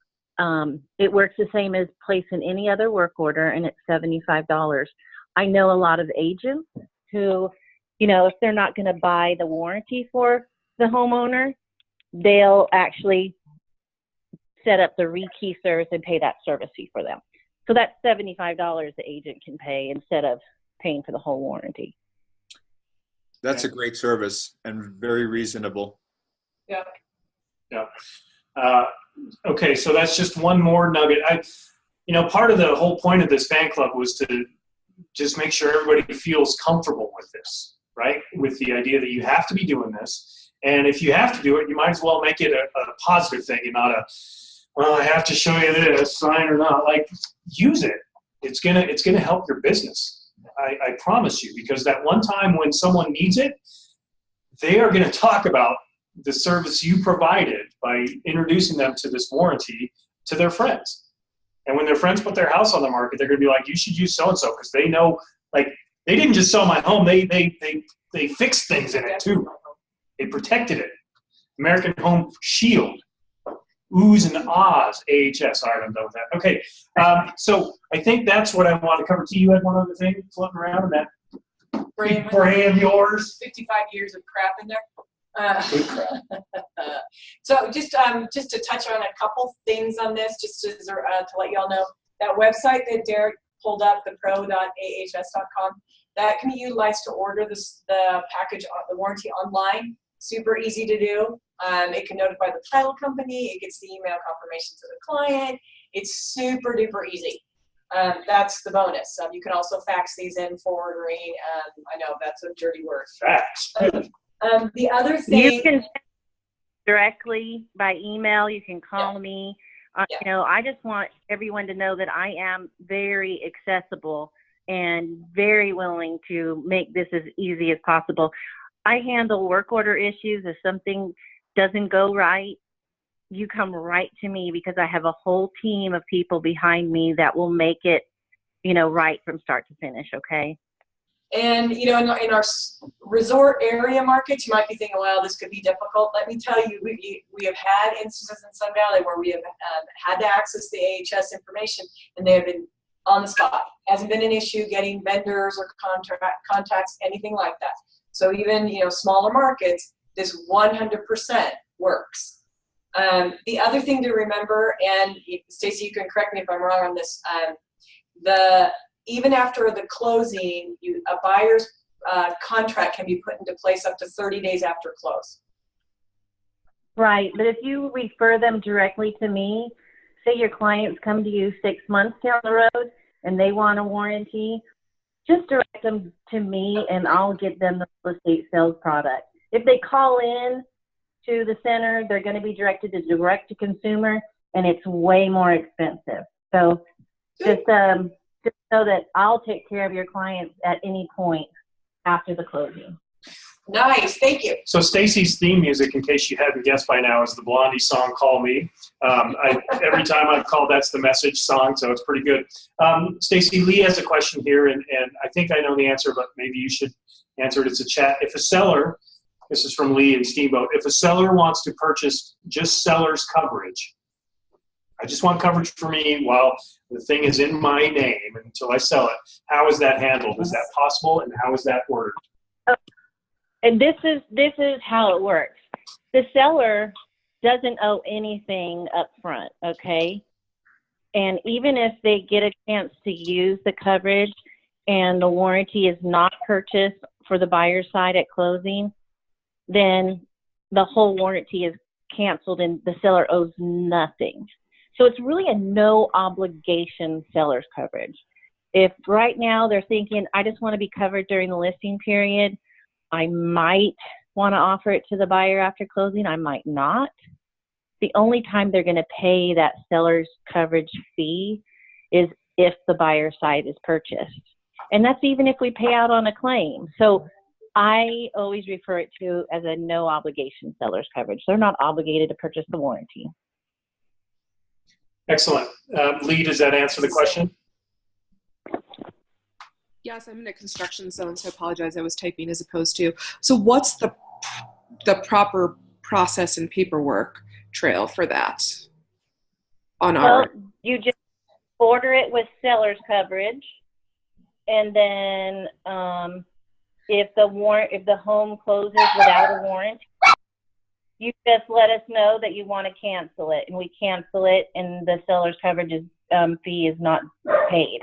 it works the same as placing any other work order, and it's $75. I know a lot of agents who, if they're not going to buy the warranty for the homeowner, they'll actually set up the rekey service and pay that service fee for them. So that's $75 the agent can pay instead of paying for the whole warranty. That's a great service and very reasonable. Yeah. Okay, so that's just one more nugget. Part of the whole point of this fan club was to just make sure everybody feels comfortable with this, right? With the idea that you have to be doing this. And if you have to do it, you might as well make it a positive thing and not I have to show you this, sign or not. Like, use it. It's gonna help your business. I promise you, because that one time when someone needs it, they are going to talk about the service you provided by introducing them to this warranty to their friends. And when their friends put their house on the market, they're going to be like, you should use so-and-so, because they know, like, they didn't just sell my home, they fixed things in it too. They protected it. American Home Shield. Oohs and ahs, AHS. All right, I'm done with that. Okay, so I think that's what I want to cover. T, you had one other thing floating around in that big brain of yours. 55 years of crap in there. So just to touch on a couple things on this, just to let you all know, that website that Derek pulled up, the pro.ahs.com, that can be utilized to order the package, the warranty online. Super easy to do. It can notify the title company. It gets the email confirmation to the client. It's super duper easy. That's the bonus. You can also fax these in for ordering. I know that's a dirty word. Fax. The other thing. You can directly by email. You can call me. I just want everyone to know that I am very accessible and very willing to make this as easy as possible. I handle work order issues. If something doesn't go right, you come right to me because I have a whole team of people behind me that will make it, right from start to finish, okay? And, in our resort area markets, you might be thinking, well, this could be difficult. Let me tell you, we have had instances in Sun Valley where we have had to access the AHS information, and they have been on the spot. Hasn't been an issue getting vendors or contacts, anything like that. So even, smaller markets, this 100% works. The other thing to remember, and Stacey, you can correct me if I'm wrong on this, even after the closing, a buyer's contract can be put into place up to 30 days after close. Right, but if you refer them directly to me, say your clients come to you 6 months down the road and they want a warranty, just direct them to me and I'll get them the real estate sales product. If they call in to the center, they're going to be directed to direct to consumer, and it's way more expensive. So just know that I'll take care of your clients at any point after the closing. Nice, thank you. So Stacy's theme music, in case you hadn't guessed by now, is the Blondie song "Call Me." Every time I've called, that's the message song, so it's pretty good. Stacy, Lee has a question here, and I think I know the answer, but maybe you should answer it. It's a chat. If a seller This is from Lee and Steamboat. If a seller wants to purchase just seller's coverage, I just want coverage for me while the thing is in my name until I sell it. How is that handled? Is that possible, and how is that ordered? And this is how it works. The seller doesn't owe anything up front, okay? And even if they get a chance to use the coverage and the warranty is not purchased for the buyer's side at closing, then the whole warranty is canceled and the seller owes nothing. So it's really a no obligation seller's coverage. If right now they're thinking, I just want to be covered during the listing period, I might want to offer it to the buyer after closing, I might not. The only time they're going to pay that seller's coverage fee is if the buyer side is purchased. And that's even if we pay out on a claim. So I always refer it to as a no obligation seller's coverage. They're not obligated to purchase the warranty. Excellent. Lee, does that answer the question? Yes, I'm in a construction zone, so I apologize. I was typing as opposed to. So what's the proper process and paperwork trail for that on our? You just order it with seller's coverage, and then if the home closes without a warranty, you just let us know that you want to cancel it, and we cancel it, and the seller's coverage fee is not paid.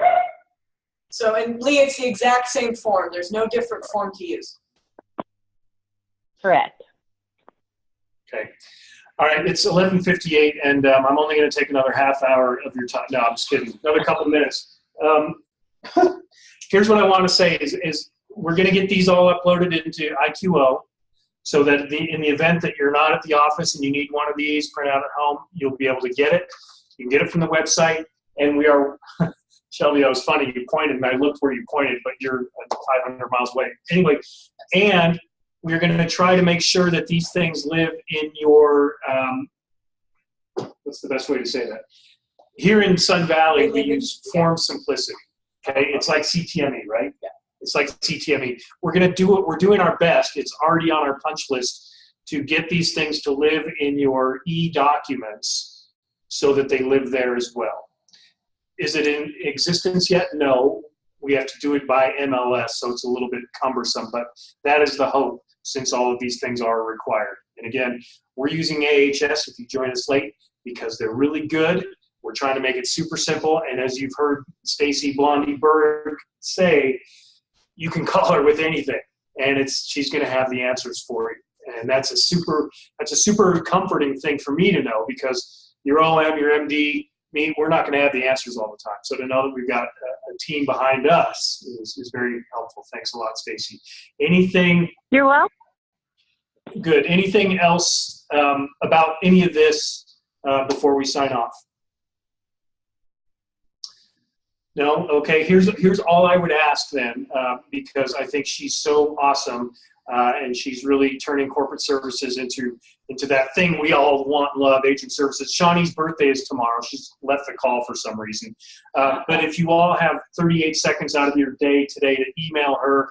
So, and Lee, it's the exact same form. There's no different form to use. Correct. Okay. All right, it's 11:58, and I'm only going to take another half hour of your time. No, I'm just kidding. Another couple minutes. Here's what I want to say is we're going to get these all uploaded into IQO so that in the event that you're not at the office and you need one of these print out at home, you'll be able to get it. You can get it from the website, and we are Shelby, that was funny. You pointed, and I looked where you pointed, but you're 500 miles away. Anyway, and we're going to try to make sure that these things live in your, what's the best way to say that? Here in Sun Valley, we use form simplicity. Okay, it's like CTME, right? Yeah. It's like CTME. We're going to do it. We're doing our best. It's already on our punch list to get these things to live in your e-documents so that they live there as well. Is it in existence yet? No. We have to do it by MLS, so it's a little bit cumbersome, but that is the hope since all of these things are required. And again, we're using AHS if you join us late because they're really good. We're trying to make it super simple, and as you've heard Stacy Blondie Berg say, you can call her with anything, and she's going to have the answers for you. And that's a super comforting thing for me to know because your OM, your MD, me, we're not going to have the answers all the time. So to know that we've got a team behind us is very helpful. Thanks a lot, Stacy. Anything? You're welcome. Good. Anything else about any of this before we sign off? No? Okay. Here's all I would ask then, because I think she's so awesome, and she's really turning corporate services into that thing we all want and love, agent services. Shawnee's birthday is tomorrow. She's left the call for some reason. But if you all have 38 seconds out of your day today to email her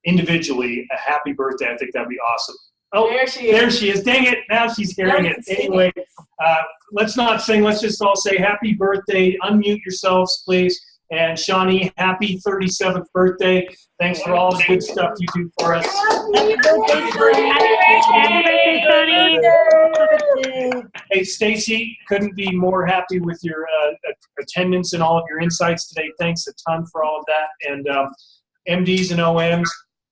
individually a happy birthday, I think that'd be awesome. Oh, there she is. Dang it. Now she's hearing it. Anyway, let's not sing. Let's just all say happy birthday. Unmute yourselves, please. And Shawnee, happy 37th birthday. Thanks for all the good stuff you do for us. Happy birthday, Shawnee. Hey, Stacy, couldn't be more happy with your attendance and all of your insights today. Thanks a ton for all of that. And MDs and OMs,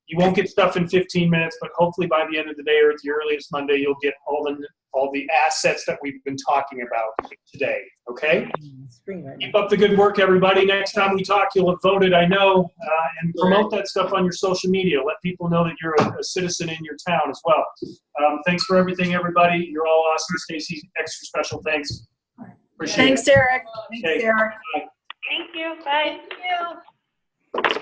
you won't get stuff in 15 minutes, but hopefully by the end of the day or at the earliest Monday, you'll get all the assets that we've been talking about today, okay? Keep up the good work, everybody. Next time we talk, you'll have voted, I know, and promote that stuff on your social media. Let people know that you're a citizen in your town as well. Thanks for everything, everybody. You're all awesome. Stacy, extra special thanks. Appreciate it. Thanks, Eric. Okay. Thanks, Eric. Bye. Thank you. Bye. Thank you.